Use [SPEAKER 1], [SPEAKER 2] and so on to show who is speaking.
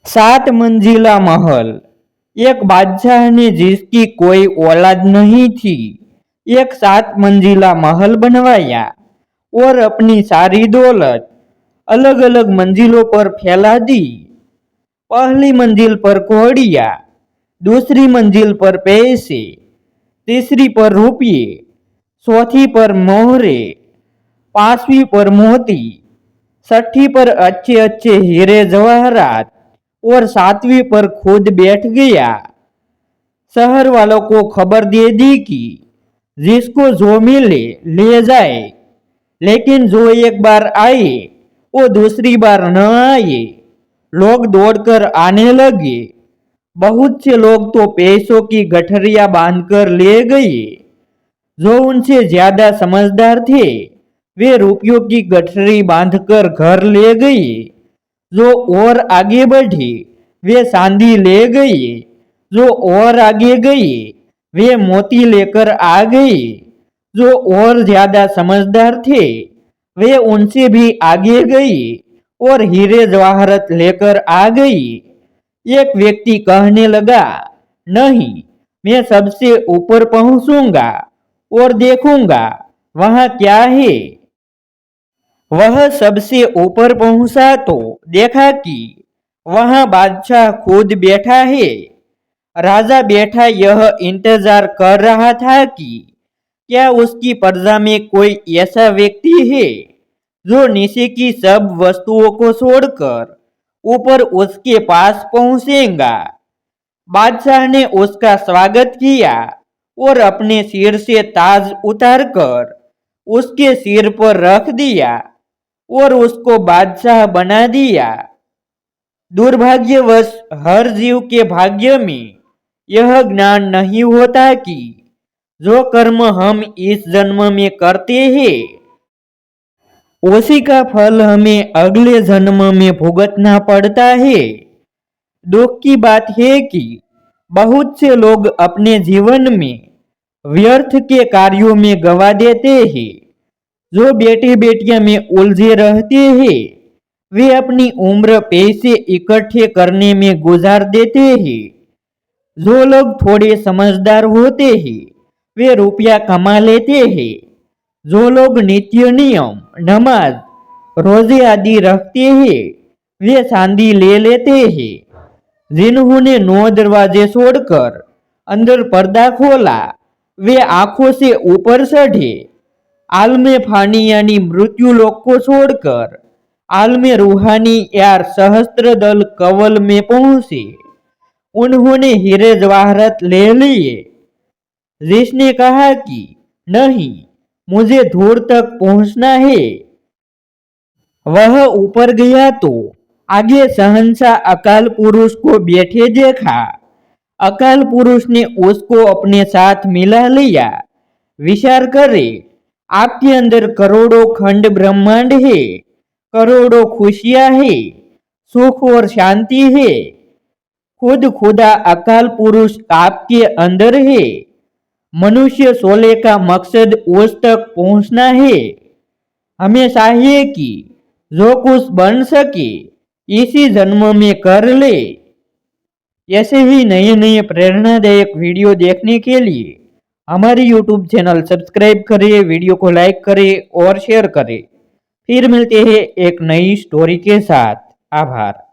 [SPEAKER 1] सात मंजिला महल। एक बादशाह ने जिसकी कोई औलाद नहीं थी, एक 7 मंजिला महल बनवाया और अपनी सारी दौलत अलग अलग मंजिलों पर फैला दी। पहली मंजिल पर घोड़ियां, दूसरी मंजिल पर पैसे, तीसरी पर रुपये, चौथी पर मोहरे, पांचवी पर मोती, छठी पर अच्छे अच्छे हीरे जवाहरात और सातवीं पर खुद बैठ गया। शहर वालों को खबर दे दी कि जिसको जो मिले ले जाए, लेकिन जो एक बार आए वो दूसरी बार न आए। लोग दौड़कर आने लगे। बहुत से लोग तो पैसों की गठरियां बांधकर ले गए। जो उनसे ज्यादा समझदार थे वे रुपयों की गठरी बांधकर घर ले गए। जो और आगे बढ़े वे चांदी ले गए। जो और आगे गए वे मोती लेकर आ गए। जो और ज्यादा समझदार थे वे उनसे भी आगे गए और हीरे जवाहरत लेकर आ गई। एक व्यक्ति कहने लगा, नहीं, मैं सबसे ऊपर पहुंचूंगा और देखूंगा वहां क्या है। वह सबसे ऊपर पहुंचा तो देखा कि वहां बादशाह खुद बैठा है। राजा बैठा यह इंतजार कर रहा था कि क्या उसकी प्रजा में कोई ऐसा व्यक्ति है जो नीचे की सब वस्तुओं को छोड़कर ऊपर उसके पास पहुंचेगा। बादशाह ने उसका स्वागत किया और अपने सिर से ताज उतारकर उसके सिर पर रख दिया और उसको बादशाह बना दिया। दुर्भाग्यवश हर जीव के भाग्य में यह ज्ञान नहीं होता कि जो कर्म हम इस जन्म में करते हैं उसी का फल हमें अगले जन्म में भुगतना पड़ता है। दुख की बात है कि बहुत से लोग अपने जीवन में व्यर्थ के कार्यों में गवा देते हैं। जो बेटे बेटियां में उलझे रहते हैं वे अपनी उम्र पैसे इकट्ठे करने में गुजार देते हैं। जो लोग थोड़े समझदार होते हैं वे रुपया कमा लेते हैं। जो लोग नित्य नियम, नमाज, रोजे आदि रखते हैं वे चांदी ले लेते हैं। जिन्होंने 9 दरवाजे छोड़कर अंदर पर्दा खोला वे आंखों से ऊपर चढ़े। आलमे फानी यानी मृत्यु लोक को छोड़कर आलमे रूहानी या सहस्त्र दल कवल में पहुंचे। उन्होंने हीरे जवाहरत ले लिए। जिसने कहा कि नहीं, मुझे धूल तक पहुंचना है, वह ऊपर गया तो आगे शहंशाह अकाल पुरुष को बैठे देखा। अकाल पुरुष ने उसको अपने साथ मिला लिया। विचार करे, आपके अंदर करोड़ों खंड ब्रह्मांड है, करोड़ों खुशियां है, सुख और शांति है। खुद खुदा अकाल पुरुष आपके अंदर है। मनुष्य सोले का मकसद उस तक पहुंचना है। हमें चाहिए कि जो कुछ बन सके इसी जन्म में कर ले। ऐसे ही नए नए प्रेरणादायक वीडियो देखने के लिए हमारी YouTube चैनल सब्सक्राइब करें, वीडियो को लाइक करें और शेयर करें। फिर मिलते हैं एक नई स्टोरी के साथ। आभार।